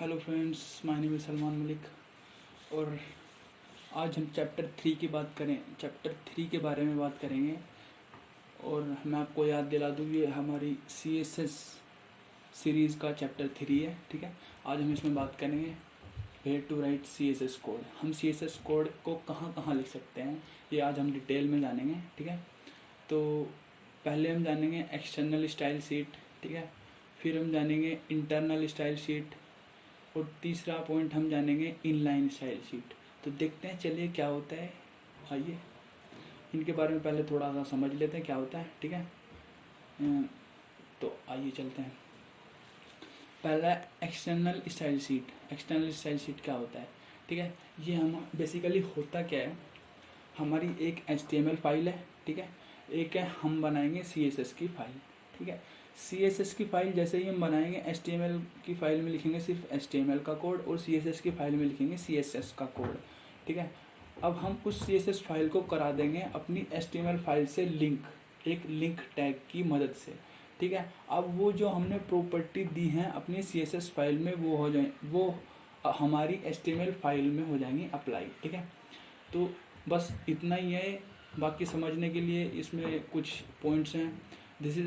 Hello friends, my name is Salman Malik. और आज हम चैप्टर थ्री के बारे में बात करेंगे। और मैं आपको याद दिला दूँ, ये हमारी CSS सीरीज़ का चैप्टर 3 है। ठीक है, आज हम इसमें बात करेंगे where to write CSS code. हम CSS कोड को कहाँ कहाँ लिख सकते हैं, ये आज हम डिटेल में जानेंगे। ठीक है, तो पहले हम जानेंगे एक्सटर्नल स्टाइल शीट। ठीक है, फिर हम जानेंगे इंटरनल स्टाइल शीट, और तीसरा पॉइंट हम जानेंगे इनलाइन स्टाइल शीट। तो देखते हैं, चलिए क्या होता है। आइए इनके बारे में पहले थोड़ा सा समझ लेते हैं क्या होता है। ठीक है, तो आइए चलते हैं। पहला external style sheet. External style sheet क्या होता है? ठीक है, ये हम बेसिकली होता क्या है, हमारी एक HTML फाइल है। ठीक है, एक है हम बनाएंगे CSS की फाइल। ठीक है, CSS की फाइल जैसे ही हम बनाएंगे, HTML की फाइल में लिखेंगे सिर्फ HTML का कोड, और CSS की फाइल में लिखेंगे CSS का कोड। ठीक है, अब हम उस CSS फाइल को करा देंगे अपनी HTML फाइल से लिंक, एक लिंक टैग की मदद से। ठीक है, अब वो जो हमने प्रॉपर्टी दी हैं अपनी CSS फाइल में, वो हो जाए, वो हमारी HTML फाइल में हो जाएंगी अप्लाई। ठीक है, तो बस इतना ही है। बाकी समझने के लिए इसमें कुछ पॉइंट्स हैं। This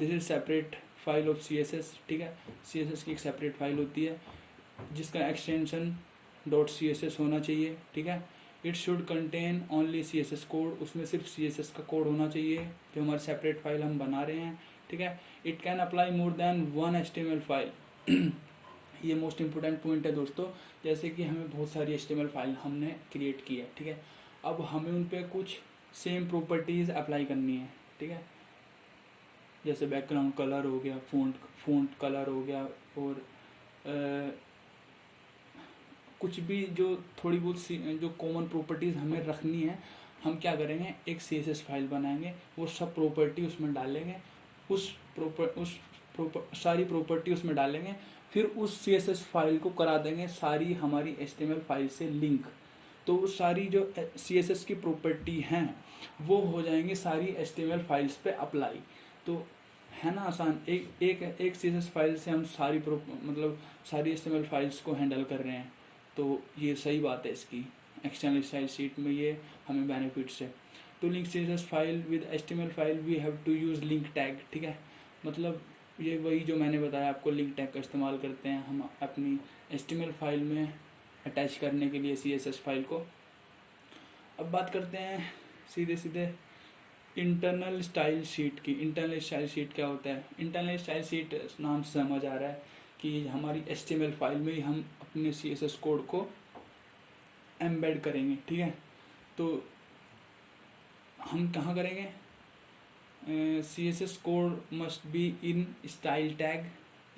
is separate file of CSS। ठीक है, CSS की एक सेपरेट फाइल होती है जिसका एक्सटेंशन .css होना चाहिए। ठीक है, it should contain only CSS code, उसमें सिर्फ CSS का कोड होना चाहिए जो हमारी सेपरेट फाइल हम बना रहे हैं। ठीक है, it can apply more than one HTML file. ये मोस्ट इंपॉर्टेंट पॉइंट है दोस्तों। जैसे कि हमें बहुत सारी HTML फाइल हमने क्रिएट की है। ठीक है, अब हमें उन पर कुछ सेम प्रॉपर्टीज़ अप्लाई करनी है। ठीक है, जैसे बैकग्राउंड कलर हो गया, फ़ॉन्ट कलर हो गया, और कुछ भी जो थोड़ी बहुत जो कॉमन प्रॉपर्टीज़ हमें रखनी है, हम क्या करेंगे, एक CSS फाइल बनाएंगे, वो सब प्रॉपर्टी उसमें डालेंगे, सारी प्रॉपर्टी उसमें डालेंगे, फिर उस CSS फाइल को करा देंगे सारी हमारी HTML फाइल से लिंक। तो सारी जो CSS की प्रॉपर्टी हैं वो हो जाएंगी सारी HTML फाइल्स पे अप्लाई। तो है ना आसान, एक CSS फाइल से हम मतलब सारी HTML फाइल्स को हैंडल कर रहे हैं। तो ये सही बात है इसकी। एक्सटर्नल स्टाइल शीट में ये हमें बेनिफिट्स है। To link CSS file with HTML file we have to use link tag. ठीक है, मतलब ये वही जो मैंने बताया आपको, लिंक टैग का इस्तेमाल करते हैं हम अपनी HTML फाइल में अटैच करने के लिए CSS फाइल को। अब बात करते हैं सीधे सीधे इंटरनल स्टाइल शीट की। इंटरनल स्टाइल शीट क्या होता है? इंटरनल स्टाइल शीट नाम से समझ आ रहा है कि हमारी HTML फाइल में ही हम अपने CSS कोड को एम्बेड करेंगे। ठीक है, तो हम कहाँ करेंगे? CSS code must be in style tag.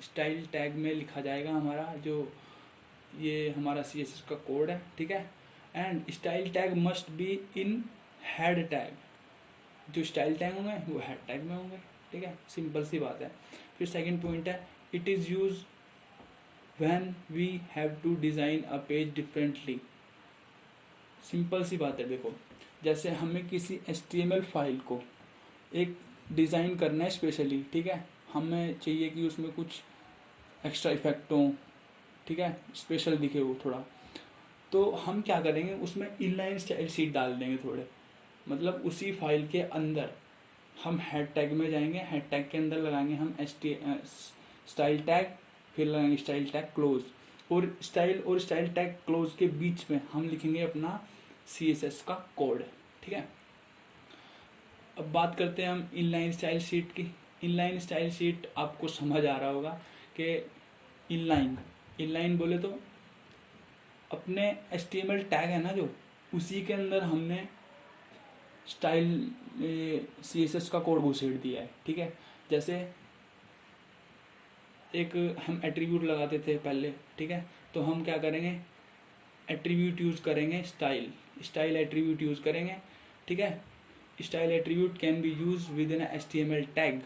Style tag में लिखा जाएगा हमारा जो ये हमारा CSS का कोड है। ठीक है, and style tag must be in head tag. जो स्टाइल टैग होंगे वो हेड टैग में होंगे। ठीक है, सिंपल सी बात है। फिर सेकंड पॉइंट है, it is use when we have to design a page differently. Simple सी बात है, देखो जैसे हमें किसी HTML फाइल को एक डिज़ाइन करना है स्पेशली। ठीक है, हमें चाहिए कि उसमें कुछ एक्स्ट्रा इफेक्ट हो। ठीक है, स्पेशल दिखे वो थोड़ा, तो हम क्या करेंगे, उसमें इनलाइन स्टाइल शीट डाल देंगे थोड़े। मतलब उसी फाइल के अंदर हम हेड टैग में जाएंगे, हेड टैग के अंदर लगाएंगे हम स्टाइल टैग, फिर लगाएंगे स्टाइल टैग क्लोज, और स्टाइल टैग क्लोज के बीच में हम लिखेंगे अपना CSS का कोड। ठीक है, अब बात करते हैं हम इनलाइन स्टाइल शीट की। इनलाइन स्टाइल शीट आपको समझ आ रहा होगा कि इनलाइन बोले तो अपने HTML टैग है ना, जो उसी के अंदर हमने स्टाइल CSS का कोड घुसेड़ दिया है। ठीक है, जैसे एक हम एट्रीब्यूट लगाते थे पहले। ठीक है, तो हम क्या करेंगे, एट्रीब्यूट यूज़ करेंगे, स्टाइल एट्रीब्यूट यूज़ करेंगे। ठीक है, style attribute can be use with in HTML tag.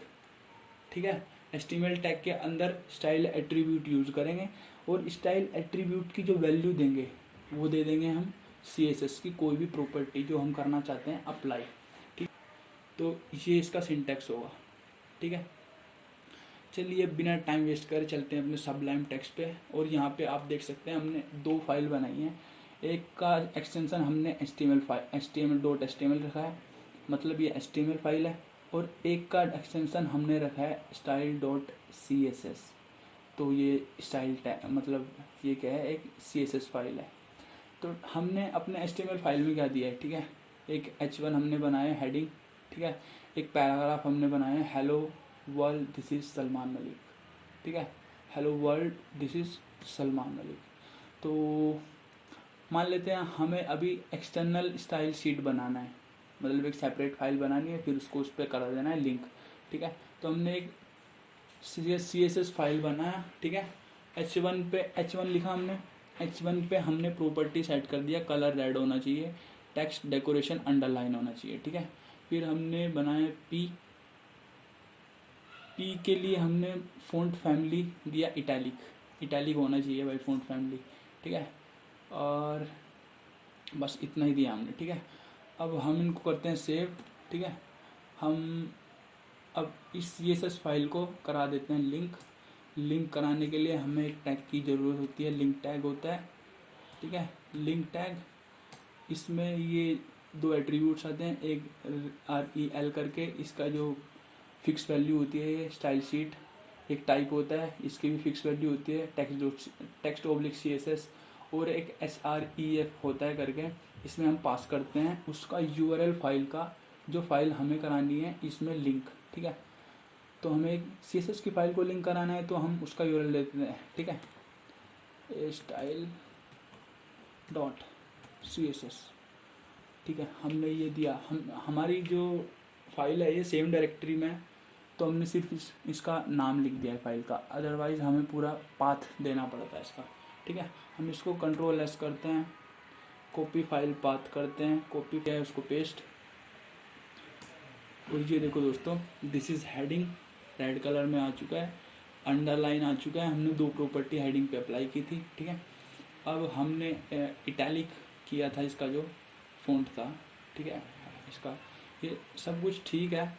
ठीक है, HTML टैग के अंदर स्टाइल एट्रीब्यूट यूज़ करेंगे, और स्टाइल एट्रीब्यूट की जो वैल्यू देंगे वो दे देंगे हम CSS की कोई भी प्रॉपर्टी जो हम करना चाहते हैं अप्लाई। ठीक, तो ये इसका सिंटैक्स होगा। ठीक है, चलिए बिना टाइम वेस्ट करे चलते हैं अपने सबलाइम टेक्स्ट पे। और यहाँ पे आप देख सकते हैं हमने 2 फाइल बनाई हैं। एक का एक्सटेंशन हमने HTML रखा है, मतलब ये HTML फाइल है। और एक का एक्सटेंशन हमने रखा है style.css। तो ये स्टाइल टैग मतलब ये क्या है, एक CSS फाइल है। तो हमने अपने HTML फाइल में क्या दिया है, ठीक है, एक H1 हमने बनाया है हेडिंग, ठीक है। एक पैराग्राफ हमने बनाया है, hello world this is Salman Malik, ठीक है, hello world this is Salman Malik. तो मान लेते हैं हमें अभी एक्सटर्नल स्टाइल शीट बनाना है, मतलब एक सेपरेट फाइल बनानी है, फिर उसको उस पर कर देना है लिंक, ठीक है। तो हमने एक CSS फाइल बनाया, ठीक है। H1 लिखा हमने, H1 पे हमने प्रॉपर्टी सेट कर दिया, कलर रेड होना चाहिए, टेक्स्ट डेकोरेशन अंडरलाइन होना चाहिए, ठीक है। फिर हमने बनाया P के लिए हमने फ़ॉन्ट फैमिली दिया इटैलिक होना चाहिए भाई फ़ॉन्ट फैमिली, ठीक है। और बस इतना ही दिया हमने, ठीक है। अब हम इनको करते हैं सेव, ठीक है। हम अब इस CSS फाइल को करा देते हैं लिंक कराने के लिए हमें एक टैग की ज़रूरत होती है, लिंक टैग होता है, ठीक है। लिंक टैग, इसमें ये 2 एट्रीब्यूट्स आते हैं, एक rel करके, इसका जो फिक्स वैल्यू होती है ये स्टाइल शीट, एक टाइप होता है, इसकी भी फिक्स वैल्यू होती है text/CSS, और एक sref होता है करके, इसमें हम पास करते हैं उसका URL फाइल का, जो फाइल हमें करानी है इसमें लिंक, ठीक है। तो हमें एक CSS की फाइल को लिंक कराना है तो हम उसका URL देते हैं, ठीक है, style.css, ठीक है। हमने ये दिया, हमारी जो फाइल है ये सेम डायरेक्टरी में है, तो हमने सिर्फ इसका नाम लिख दिया है फाइल का, अदरवाइज़ हमें पूरा पाथ देना पड़ता है इसका, ठीक है। हम इसको Ctrl+S करते हैं, कॉपी फाइल पाथ करते हैं, कॉपी किया है उसको पेस्ट। और ये देखो दोस्तों, this is heading red colour में आ चुका है, अंडरलाइन आ चुका है, हमने 2 प्रॉपर्टी हेडिंग पे अप्लाई की थी, ठीक है। अब हमने इटैलिक किया था इसका जो फ़ॉन्ट था, ठीक है, इसका ये सब कुछ ठीक है।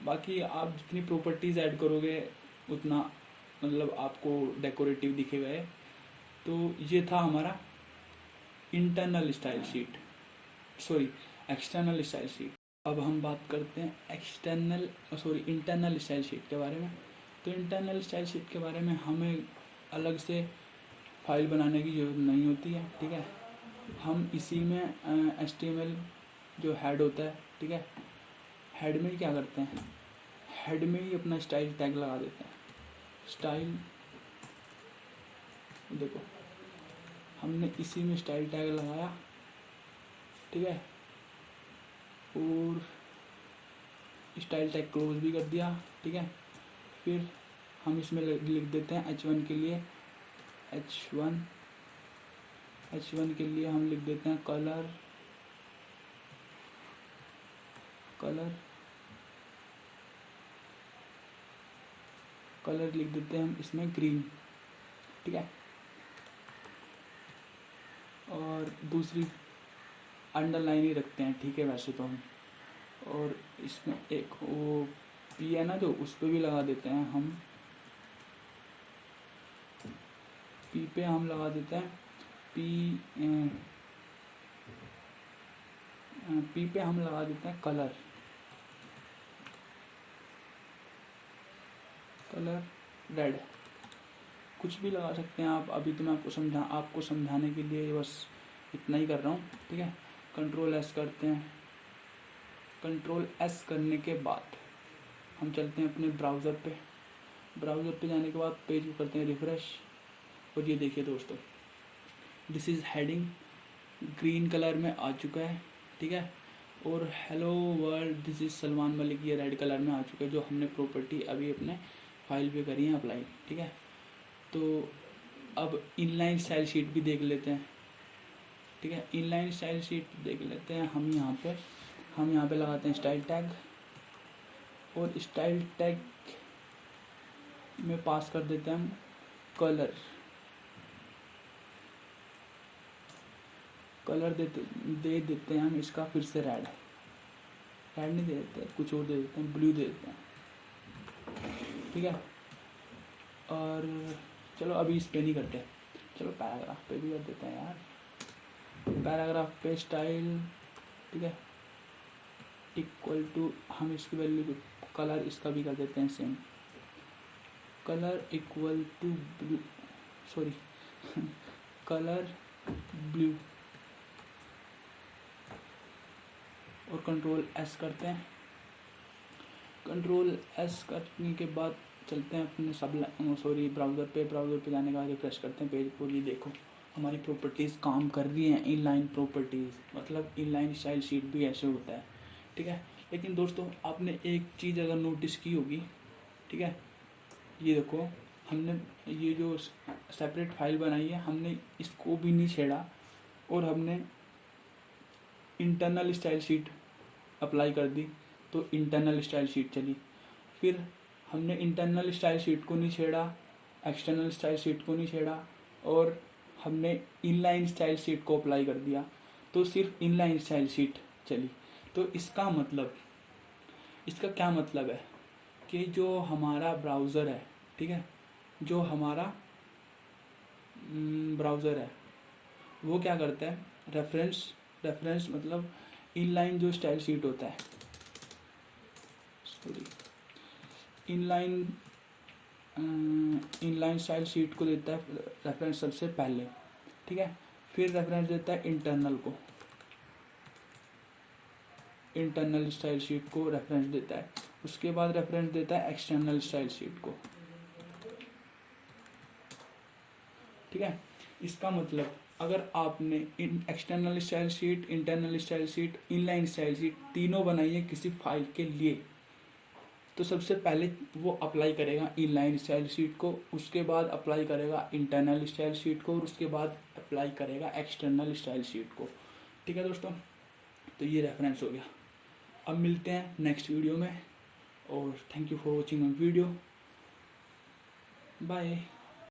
बाकी आप जितनी प्रॉपर्टीज़ ऐड करोगे उतना मतलब आपको डेकोरेटिव दिखेगा ये। तो ये था हमारा internal style sheet, sorry external style sheet. अब हम बात करते हैं इंटरनल स्टाइल शीट के बारे में। तो इंटरनल स्टाइल शीट के बारे में हमें अलग से फाइल बनाने की ज़रूरत नहीं होती है, ठीक है। हम इसी में HTML जो हेड होता है, ठीक है, हेड में ही क्या करते हैं, हेड में ही अपना स्टाइल टैग लगा देते हैं। स्टाइल देखो, हमने इसी में स्टाइल टैग लगाया, ठीक है, और स्टाइल टैग क्लोज भी कर दिया, ठीक है। फिर हम इसमें लिख देते हैं H1 के लिए, H1 के लिए हम लिख देते हैं कलर लिख देते हैं हम इसमें ग्रीन, ठीक है। और दूसरी अंडरलाइन ही रखते हैं, ठीक है वैसे तो हम। और इसमें एक वो P है ना, जो उस पर भी लगा देते हैं हम, P पे हम लगा देते हैं P पे हम लगा देते हैं कलर रेड, कुछ भी लगा सकते हैं आप। अभी तो मैं आपको समझाने के लिए बस इतना ही कर रहा हूँ, ठीक है। Ctrl+S करते हैं, Ctrl+S करने के बाद हम चलते हैं अपने ब्राउज़र पे जाने के बाद पेज को करते हैं रिफ़्रेश। और ये देखिए दोस्तों, this is heading green colour में आ चुका है, ठीक है। और hello world this is Salman Malik ये रेड कलर में आ चुका है, जो हमने प्रॉपर्टी अभी अपने फाइल पे करी है अप्लाई, ठीक है। तो अब इनलाइन स्टाइल शीट भी देख लेते हैं, ठीक है। इनलाइन स्टाइल शीट देख लेते हैं हम यहाँ पे लगाते हैं स्टाइल टैग, और स्टाइल टैग में पास कर देते हैं हम कलर दे देते हैं हम इसका फिर से रेड नहीं दे देते, कुछ और दे देते हैं, ब्लू दे देते हैं, ठीक है। और चलो अभी इस पे नहीं करते, चलो पैराग्राफ पे भी कर देते हैं यार। पैराग्राफ पे स्टाइल, ठीक है, इक्वल टू, हम इसकी वैल्यू कलर इसका भी कर देते हैं same, colour equal to blue, sorry colour blue, और कंट्रोल एस करते हैं। कंट्रोल एस करने के बाद चलते हैं अपने ब्राउज़र पे जाने के बाद रिफ्रेश करते हैं पेज को। ये देखो हमारी प्रॉपर्टीज़ काम कर रही हैं, इनलाइन प्रॉपर्टीज़, मतलब इनलाइन स्टाइल शीट भी ऐसे होता है, ठीक है। लेकिन दोस्तों आपने एक चीज़ अगर नोटिस की होगी, ठीक है, ये देखो हमने ये जो सेपरेट फाइल बनाई है, हमने इसको भी नहीं छेड़ा और हमने इंटरनल स्टाइल शीट अप्लाई कर दी, तो इंटरनल स्टाइल शीट चली। फिर हमने इंटरनल स्टाइल शीट को नहीं छेड़ा, एक्सटर्नल स्टाइल शीट को नहीं छेड़ा, और हमने इनलाइन स्टाइल शीट को अप्लाई कर दिया, तो सिर्फ इनलाइन स्टाइल शीट चली। तो इसका क्या मतलब है कि जो हमारा ब्राउज़र है, ठीक है, जो हमारा ब्राउज़र है वो क्या करता है, रेफरेंस मतलब इनलाइन जो स्टाइल शीट होता है, सॉरी इनलाइन स्टाइल शीट को देता है रेफरेंस सबसे पहले, ठीक है। फिर रेफरेंस देता है इंटरनल स्टाइल शीट को रेफरेंस देता है, उसके बाद रेफरेंस देता है एक्सटर्नल स्टाइल शीट को, ठीक है। इसका मतलब अगर आपने external style sheet, internal style sheet, inline style sheet तीनों बनाई है किसी फाइल के लिए, तो सबसे पहले वो अप्लाई करेगा इनलाइन स्टाइल शीट को, उसके बाद अप्लाई करेगा इंटरनल स्टाइल शीट को, और उसके बाद अप्लाई करेगा एक्सटर्नल स्टाइल शीट को, ठीक है दोस्तों। तो ये रेफरेंस हो गया। अब मिलते हैं नेक्स्ट वीडियो में, और thank you for watching my video, bye.